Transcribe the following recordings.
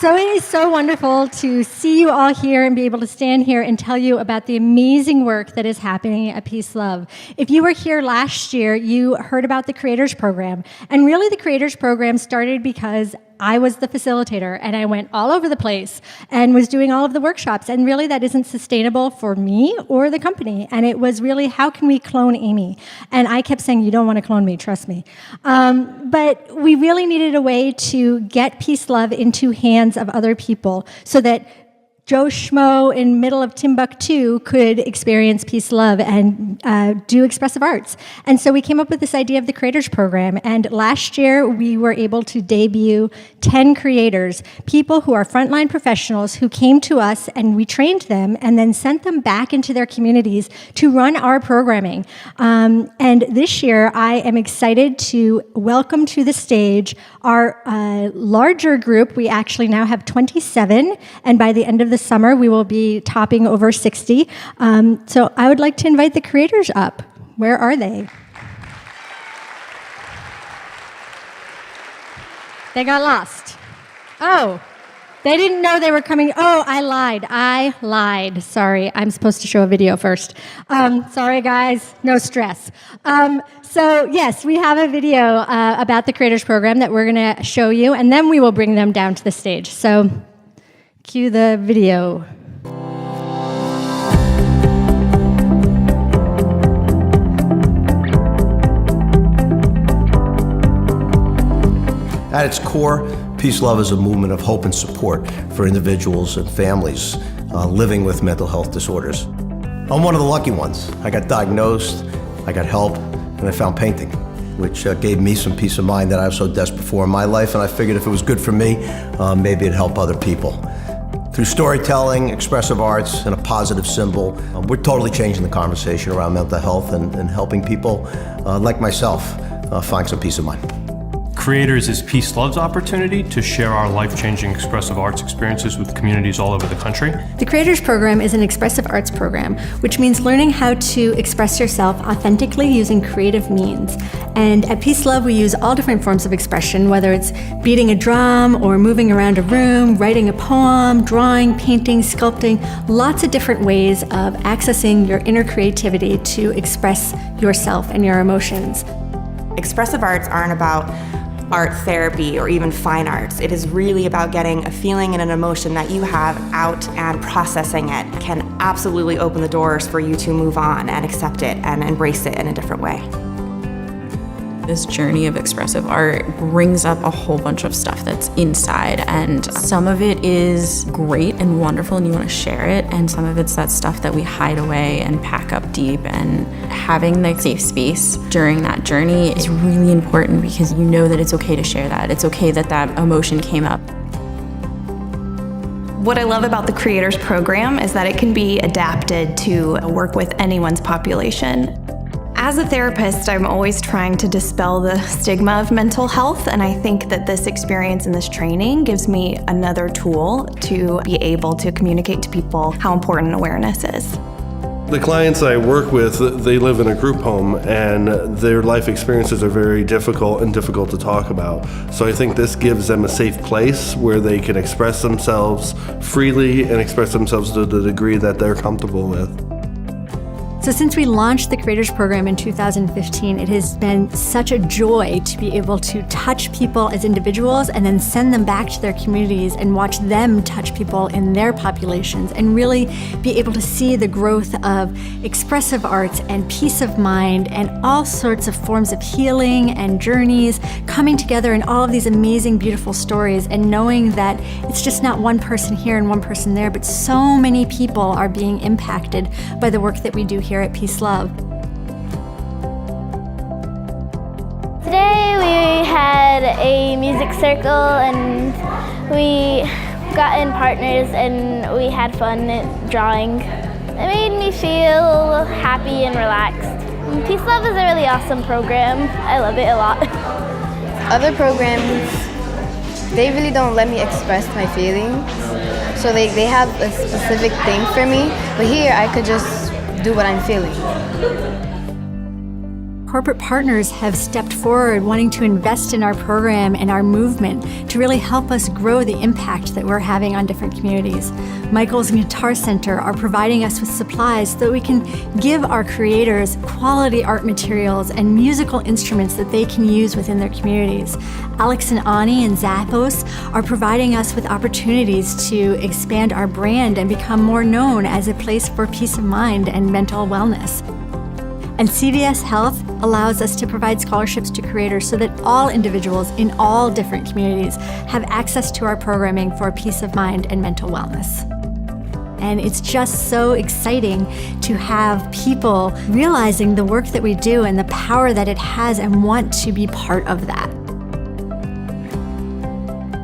So it is so wonderful to see you all here and be able to stand here and tell you about the amazing work that is happening at PeaceLove. If you were here last year, you heard about the Creators Program. And really the Creators Program started because I was the facilitator and I went all over the place and was doing all of the workshops. And really that isn't sustainable for me or the company. And it was really, how can we clone Amy? And I kept saying, you don't want to clone me, trust me. But we really needed a way to get PeaceLove into hands of other people so that Joe Schmo in middle of Timbuktu could experience PeaceLove and do expressive arts. And so we came up with this idea of the Creators Program. And last year, we were able to debut 10 creators, people who are frontline professionals who came to us and we trained them and then sent them back into their communities to run our programming. And this year, I am excited to welcome to the stage our larger group. We actually now have 27, and by the end of the summer, we will be topping over 60. So I would like to invite the creators up. Where are they? They got lost. Oh, they didn't know they were coming. Oh, I lied. Sorry, I'm supposed to show a video first. Sorry, guys, no stress. So yes, we have a video about the Creators Program that we're going to show you, and then we will bring them down to the stage. So cue the video. At its core, PeaceLove is a movement of hope and support for individuals and families living with mental health disorders. I'm one of the lucky ones. I got diagnosed, I got help, and I found painting, which gave me some peace of mind that I was so desperate for in my life, and I figured if it was good for me, maybe it'd help other people. Through storytelling, expressive arts, and a positive symbol, we're totally changing the conversation around mental health and helping people like myself find some peace of mind. Creators is PeaceLove's opportunity to share our life-changing expressive arts experiences with communities all over the country. The Creators Program is an expressive arts program, which means learning how to express yourself authentically using creative means. And at PeaceLove, we use all different forms of expression, whether it's beating a drum or moving around a room, writing a poem, drawing, painting, sculpting, lots of different ways of accessing your inner creativity to express yourself and your emotions. Expressive arts aren't about art therapy or even fine arts. It is really about getting a feeling and an emotion that you have out and processing it can absolutely open the doors for you to move on and accept it and embrace it in a different way. This journey of expressive art brings up a whole bunch of stuff that's inside, and some of it is great and wonderful and you want to share it, and some of it's that stuff that we hide away and pack up deep. And having the safe space during that journey is really important because you know that it's okay to share that. It's okay that that emotion came up. What I love about the Creators Program is that it can be adapted to work with anyone's population. As a therapist, I'm always trying to dispel the stigma of mental health, and I think that this experience and this training gives me another tool to be able to communicate to people how important awareness is. The clients I work with, they live in a group home and their life experiences are very difficult to talk about. So I think this gives them a safe place where they can express themselves freely and express themselves to the degree that they're comfortable with. So since we launched the Creators Program in 2015, it has been such a joy to be able to touch people as individuals and then send them back to their communities and watch them touch people in their populations and really be able to see the growth of expressive arts and peace of mind and all sorts of forms of healing and journeys coming together in all of these amazing, beautiful stories, and knowing that it's just not one person here and one person there, but so many people are being impacted by the work that we do here at PeaceLove. Today we had a music circle and we got in partners and we had fun drawing. It made me feel happy and relaxed. PeaceLove is a really awesome program. I love it a lot. Other programs, they really don't let me express my feelings. So they have a specific thing for me, but here I could just do what I'm feeling. corporate partners have stepped forward wanting to invest in our program and our movement to really help us grow the impact that we're having on different communities. Michael's Guitar Center are providing us with supplies so that we can give our creators quality art materials and musical instruments that they can use within their communities. Alex and Ani and Zappos are providing us with opportunities to expand our brand and become more known as a place for peace of mind and mental wellness. And CVS Health allows us to provide scholarships to creators so that all individuals in all different communities have access to our programming for peace of mind and mental wellness. And it's just so exciting to have people realizing the work that we do and the power that it has and want to be part of that.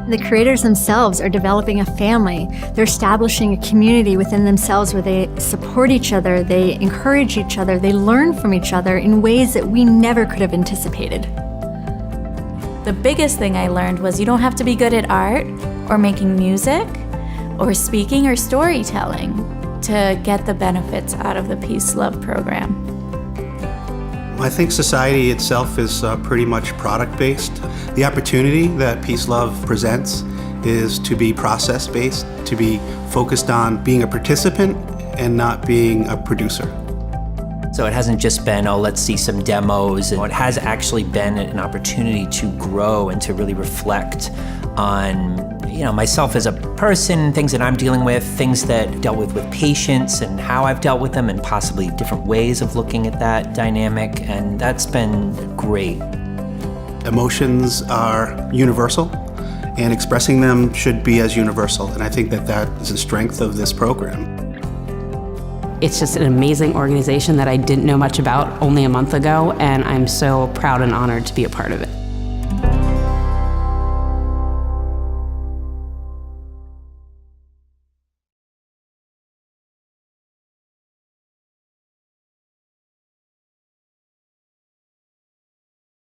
The creators themselves are developing a family. They're establishing a community within themselves where they support each other, they encourage each other, they learn from each other in ways that we never could have anticipated. The biggest thing I learned was you don't have to be good at art or making music or speaking or storytelling to get the benefits out of the PeaceLove program. I think society itself is pretty much product-based. The opportunity that PeaceLove presents is to be process-based, to be focused on being a participant and not being a producer. So it hasn't just been, oh, let's see some demos. It has actually been an opportunity to grow and to really reflect on myself as a person, things that I'm dealing with, things that I've dealt with patients and how I've dealt with them and possibly different ways of looking at that dynamic, and that's been great. Emotions are universal, and expressing them should be as universal, and I think that is the strength of this program. It's just an amazing organization that I didn't know much about only a month ago, and I'm so proud and honored to be a part of it.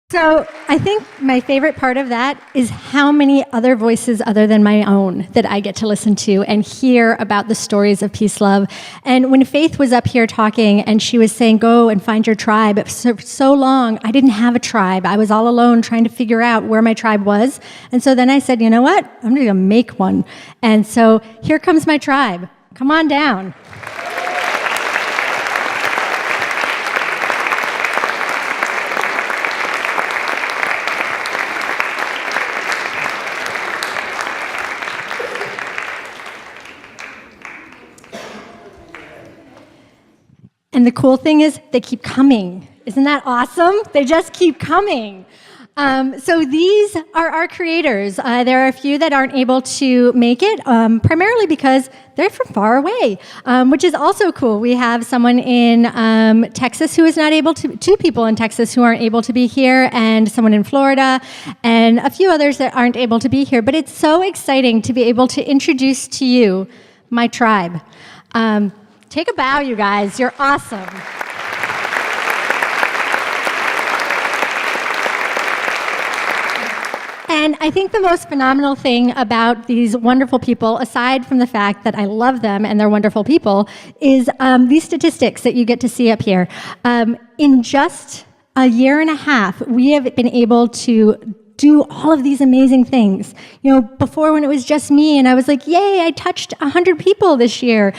So I think my favorite part of that is how many other voices other than my own that I get to listen to and hear about the stories of PeaceLove. And when Faith was up here talking and she was saying, go and find your tribe, for so long, I didn't have a tribe. I was all alone trying to figure out where my tribe was. And so then I said, you know what? I'm going to make one. And so here comes my tribe. Come on down. And the cool thing is they keep coming. Isn't that awesome? They just keep coming. So these are our creators. There are a few that aren't able to make it, primarily because they're from far away, which is also cool. We have someone in Texas who is not able to, two people in Texas who aren't able to be here, and someone in Florida, and a few others that aren't able to be here. But it's so exciting to be able to introduce to you my tribe. Take a bow, you guys. You're awesome. And I think the most phenomenal thing about these wonderful people, aside from the fact that I love them and they're wonderful people, is these statistics that you get to see up here. In just a year and a half, we have been able to do all of these amazing things. Before, when it was just me and I was like, yay, I touched 100 people this year.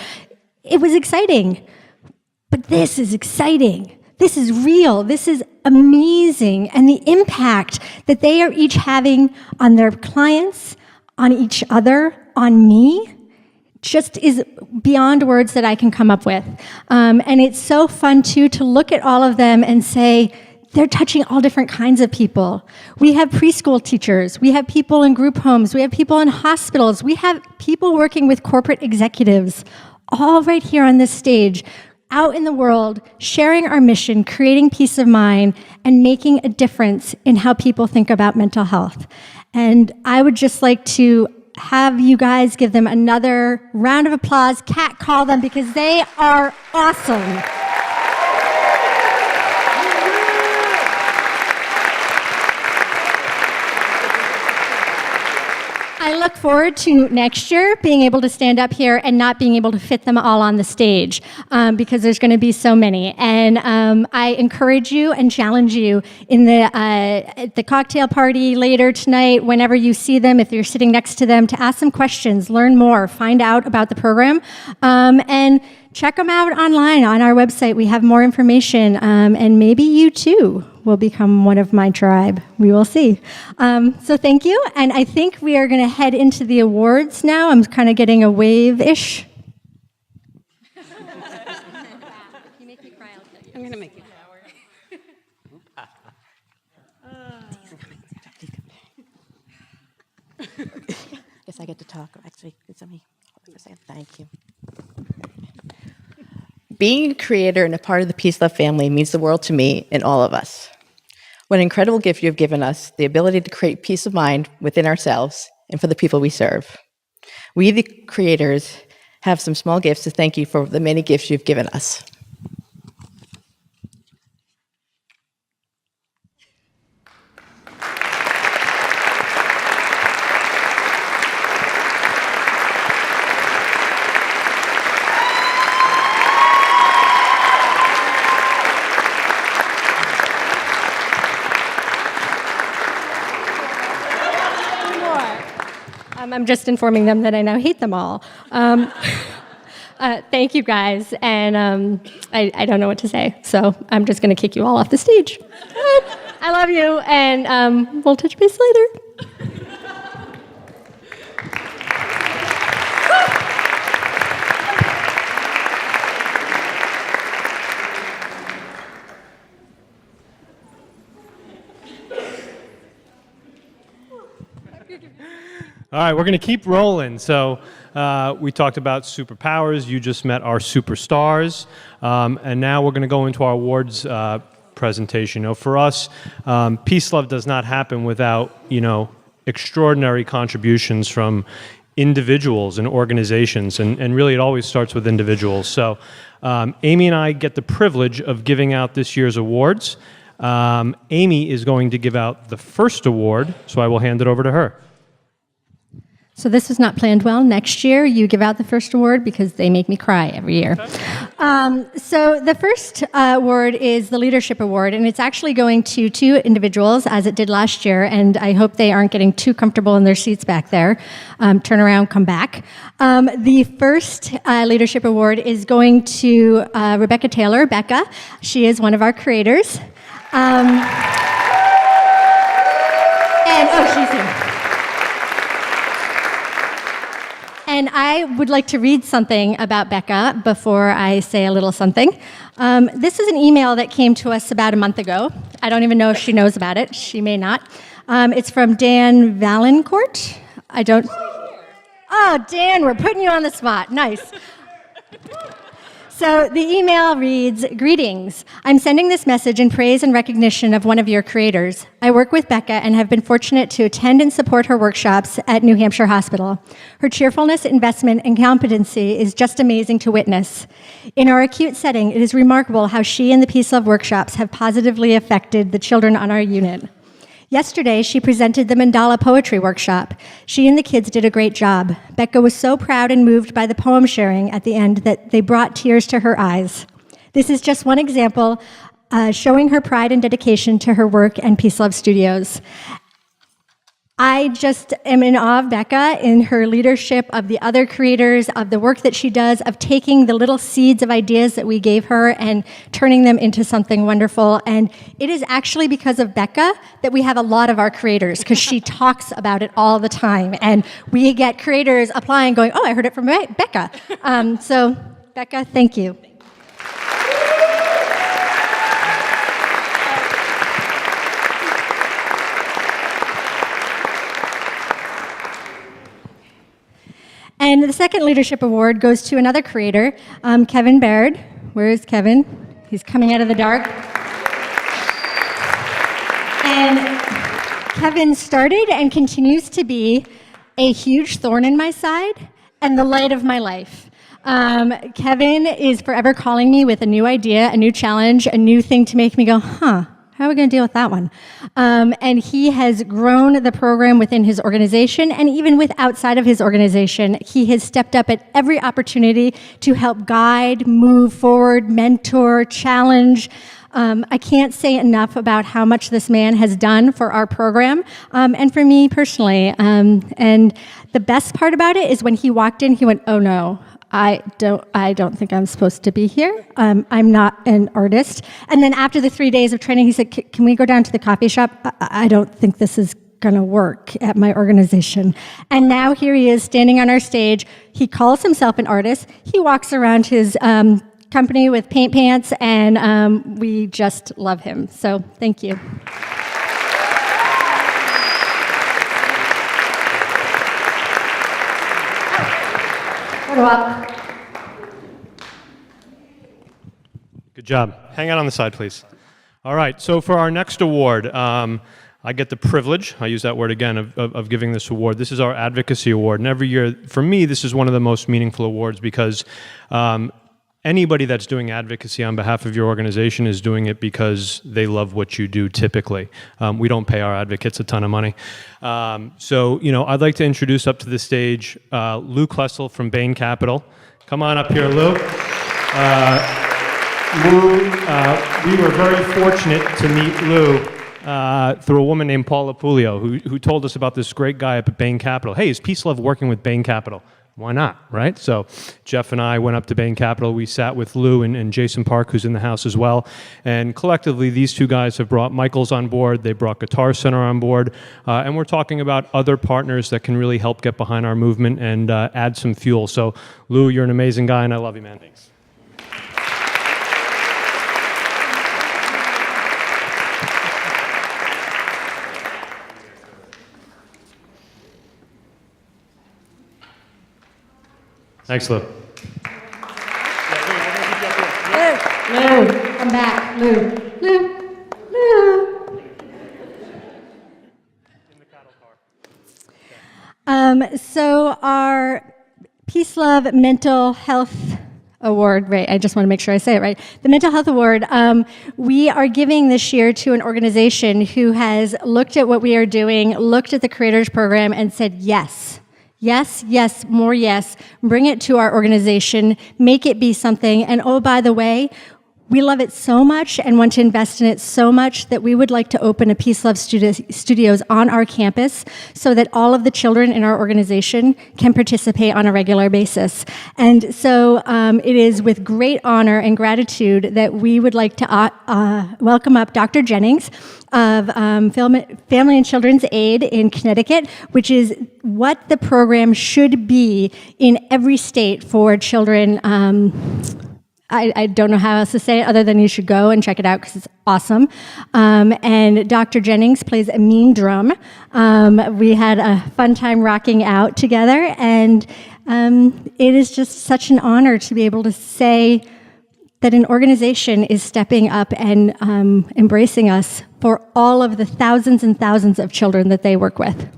It was exciting, but this is exciting. This is real. This is amazing. And the impact that they are each having on their clients, on each other, on me, just is beyond words that I can come up with. And it's so fun, too, to look at all of them and say, they're touching all different kinds of people. We have preschool teachers. We have people in group homes. We have people in hospitals. We have people working with corporate executives, all right here on this stage, out in the world, sharing our mission, creating peace of mind, and making a difference in how people think about mental health. And I would just like to have you guys give them another round of applause, catcall them, because they are awesome. I look forward to next year being able to stand up here and not being able to fit them all on the stage because there's going to be so many. And I encourage you and challenge you in at the cocktail party later tonight, whenever you see them, if you're sitting next to them, to ask them questions, learn more, find out about the program, and check them out online on our website. We have more information, and maybe you too will become one of my tribe. We will see. So thank you, and I think we are going to head into the awards now. I'm kind of getting a wave-ish. You make me cry, I'll kill you. I'm going to make you Guess I get to talk. Actually, it's me. Hold on for a second. Thank you. Being a creator and a part of the PeaceLove family means the world to me and all of us. What an incredible gift you have given us, the ability to create peace of mind within ourselves and for the people we serve. We, the creators, have some small gifts to thank you for the many gifts you've given us. I'm just informing them that I now hate them all. Thank you, guys, and I don't know what to say, so I'm just going to kick you all off the stage. I love you, and we'll touch base later. All right, we're going to keep rolling. So we talked about superpowers. You just met our superstars. And now we're going to go into our awards presentation. You know, for us, PeaceLove does not happen without, extraordinary contributions from individuals and organizations. And really, it always starts with individuals. So Amy and I get the privilege of giving out this year's awards. Amy is going to give out the first award, so I will hand it over to her. So this was not planned well. Next year, you give out the first award because they make me cry every year. So the first award is the Leadership Award, and it's actually going to 2 individuals, as it did last year, and I hope they aren't getting too comfortable in their seats back there. Turn around, come back. The first Leadership Award is going to Rebecca Taylor, Becca. She is one of our creators. She's here. And I would like to read something about Becca before I say a little something. This is an email that came to us about a month ago. I don't even know if she knows about it. She may not. It's from Dan Valancourt. Oh, Dan, we're putting you on the spot. Nice. So the email reads, "Greetings. I'm sending this message in praise and recognition of one of your creators. I work with Becca and have been fortunate to attend and support her workshops at New Hampshire Hospital. Her cheerfulness, investment, and competency is just amazing to witness. In our acute setting, it is remarkable how she and the PeaceLove workshops have positively affected the children on our unit. Yesterday, she presented the Mandala Poetry Workshop. She and the kids did a great job. Becca was so proud and moved by the poem sharing at the end that they brought tears to her eyes. This is just one example showing her pride and dedication to her work and PeaceLove Studios. I just am in awe of Becca in her leadership of the other creators, of the work that she does, of taking the little seeds of ideas that we gave her and turning them into something wonderful. And it is actually because of Becca that we have a lot of our creators, because she talks about it all the time. And we get creators applying going, oh, I heard it from Becca. So Becca, thank you. And the second Leadership Award goes to another creator, Kevin Baird. Where is Kevin? He's coming out of the dark. And Kevin started and continues to be a huge thorn in my side and the light of my life. Kevin is forever calling me with a new idea, a new challenge, a new thing to make me go, huh, How are we going to deal with that one? And he has grown the program within his organization, and even with outside of his organization, he has stepped up at every opportunity to help guide, move forward, mentor, challenge. I can't say enough about how much this man has done for our program and for me personally. And the best part about it is when he walked in, he went, "Oh no, I don't think I'm supposed to be here. I'm not an artist." And then after the 3 days of training, he said, "Can we go down to the coffee shop? I don't think this is gonna work at my organization." And now here he is standing on our stage. He calls himself an artist. He walks around his company with paint pants, and we just love him. So thank you. Good job. Hang out on the side, please. All right, so for our next award, I get the privilege, I use that word again, of giving this award. This is our Advocacy Award, and every year, for me, this is one of the most meaningful awards because anybody that's doing advocacy on behalf of your organization is doing it because they love what you do typically. We don't pay our advocates a ton of money. So, I'd like to introduce up to the stage Lou Klessel from Bain Capital. Come on up here, Lou. Lou, we were very fortunate to meet Lou through a woman named Paula Pulio, who told us about this great guy up at Bain Capital. Hey, is PeaceLove working with Bain Capital? Why not, right? So Jeff and I went up to Bain Capital. We sat with Lou and Jason Park, who's in the house as well. And collectively, these two guys have brought Michaels on board. They brought Guitar Center on board. And we're talking about other partners that can really help get behind our movement and add some fuel. So Lou, you're an amazing guy, and I love you, man. Thanks. Thanks, Lou. Lou, come back. Lou. So our PeaceLove Mental Health Award, right? I just want to make sure I say it right. The Mental Health Award, we are giving this year to an organization who has looked at what we are doing, looked at the Creators Program, and said yes. Yes, yes, more yes. Bring it to our organization, make it be something. And oh, by the way, we love it so much and want to invest in it so much that we would like to open a PeaceLove Studios on our campus so that all of the children in our organization can participate on a regular basis. And so it is with great honor and gratitude that we would like to welcome up Dr. Jennings of Family and Children's Aid in Connecticut, which is what the program should be in every state for children. I don't know how else to say it other than you should go and check it out because it's awesome. And Dr. Jennings plays a mean drum. We had a fun time rocking out together, and it is just such an honor to be able to say that an organization is stepping up and embracing us for all of the thousands and thousands of children that they work with.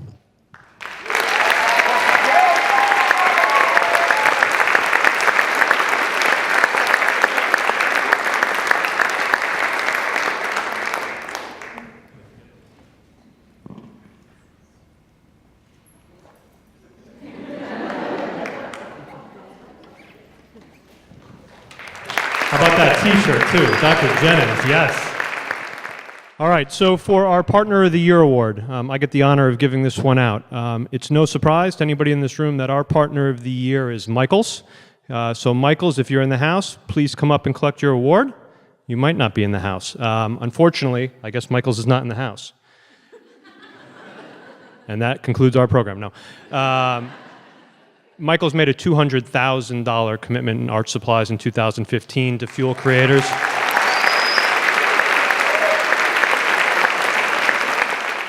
How about that t-shirt too? Dr. Jennings, yes. All right, so for our Partner of the Year Award, I get the honor of giving this one out. It's no surprise to anybody in this room that our Partner of the Year is Michaels. So Michaels, if you're in the house, please come up and collect your award. You might not be in the house. Unfortunately, I guess Michaels is not in the house. And that concludes our program. No. Michael's made a $200,000 commitment in art supplies in 2015 to fuel creators.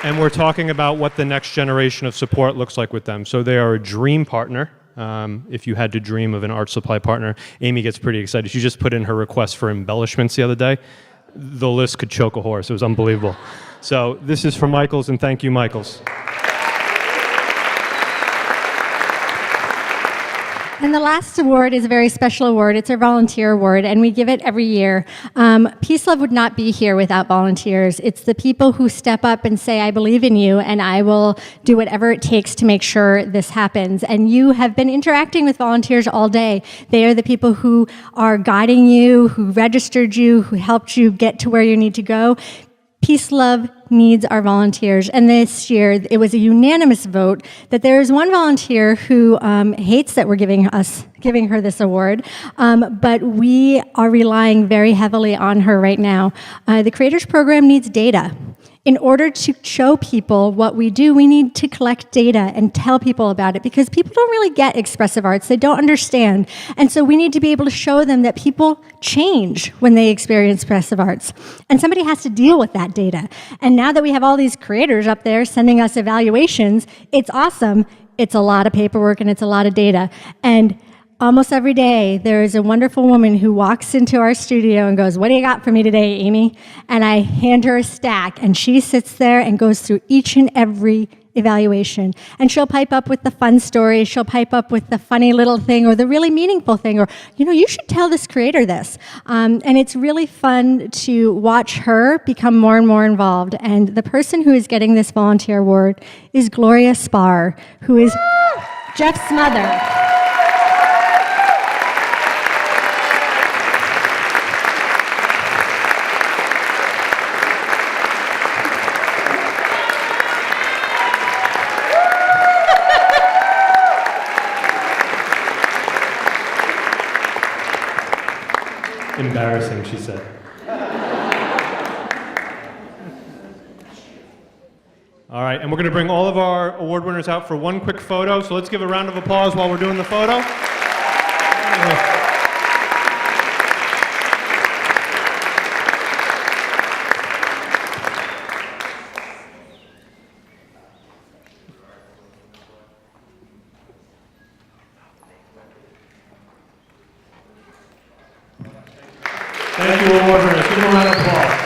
And we're talking about what the next generation of support looks like with them. So they are a dream partner. If you had to dream of an art supply partner, Amy gets pretty excited. She just put in her request for embellishments the other day. The list could choke a horse. It was unbelievable. So this is for Michaels, and thank you, Michaels. And the last award is a very special award. It's our volunteer award, and we give it every year. PeaceLove would not be here without volunteers. It's the people who step up and say, I believe in you, and I will do whatever it takes to make sure this happens. And you have been interacting with volunteers all day. They are the people who are guiding you, who registered you, who helped you get to where you need to go. PeaceLove needs our volunteers, and this year it was a unanimous vote that there is one volunteer who hates that we're giving her this award, but we are relying very heavily on her right now. The Creators Program needs data. In order to show people what we do, we need to collect data and tell people about it, because people don't really get expressive arts. They don't understand. And so we need to be able to show them that people change when they experience expressive arts. And somebody has to deal with that data. And now that we have all these creators up there sending us evaluations, it's awesome. It's a lot of paperwork and it's a lot of data. And almost every day, there is a wonderful woman who walks into our studio and goes, what do you got for me today, Amy? And I hand her a stack, and she sits there and goes through each and every evaluation. And she'll pipe up with the fun story, she'll pipe up with the funny little thing, or the really meaningful thing, or, you should tell this creator this. And it's really fun to watch her become more and more involved. And the person who is getting this volunteer award is Gloria Spar, who is Jeff's mother. Embarrassing, she said. All right, and we're going to bring all of our award winners out for one quick photo. So let's give a round of applause while we're doing the photo. Thank you, award winners. Give them a round of applause.